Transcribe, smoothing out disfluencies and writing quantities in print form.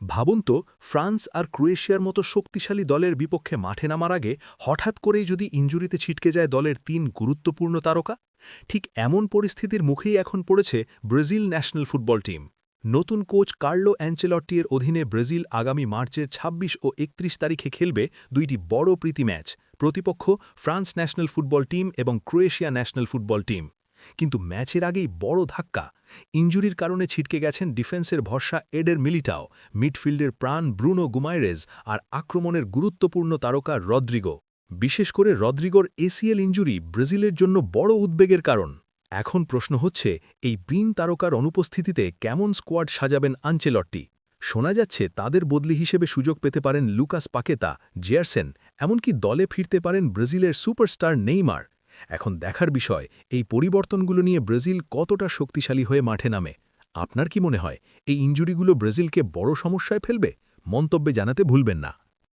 ভাবুন তো, ফ্রান্স আর ক্রোয়েশিয়ার মতো শক্তিশালী দলের বিপক্ষে মাঠে নামার আগে হঠাৎ করেই যদি ইনজুরিতে ছিটকে যায় দলের ৩ গুরুত্বপূর্ণ তারকা। ঠিক এমন পরিস্থিতির মুখেই এখন পড়েছে ব্রাজিল ন্যাশনাল ফুটবল টিম। নতুন কোচ কার্লো অ্যাঞ্চেলট্টির অধীনে ব্রাজিল আগামী মার্চের ২৬ ও ৩১ তারিখে খেলবে দুইটি বড় প্রীতি ম্যাচ। প্রতিপক্ষ ফ্রান্স ন্যাশনাল ফুটবল টিম এবং ক্রোয়েশিয়া ন্যাশনাল ফুটবল টিম। কিন্তু ম্যাচের আগেই বড় ধাক্কা। ইনজুরির কারণে ছিটকে গেছেন ডিফেন্সের ভরসা এডের মিলিটাও, মিডফিল্ডের প্রাণ ব্রুনো গুমাইরেজ আর আক্রমণের গুরুত্বপূর্ণ তারকা রদ্রিগো। বিশেষ করে রদ্রিগোর এসিএল ইনজুরি ব্রাজিলের জন্য বড় উদ্বেগের কারণ। এখন প্রশ্ন হচ্ছে, এই তিন তারকার অনুপস্থিতিতে কেমন স্কোয়াড সাজাবেন আনচেলট্টি। শোনা যাচ্ছে তাদের বদলি হিসেবে সুযোগ পেতে পারেন লুকাস পাকেতা, জেয়ারসেন, এমনকি দলে ফিরতে পারেন ব্রাজিলের সুপারস্টার নেইমার। এখন দেখার বিষয়, এই পরিবর্তনগুলো নিয়ে ব্রাজিল কতটা শক্তিশালী হয়ে মাঠে নামে। আপনার কি মনে হয়, এই ইনজুরিগুলো ব্রাজিলকে বড় সমস্যায় ফেলবে? মন্তব্যে জানাতে ভুলবেন না।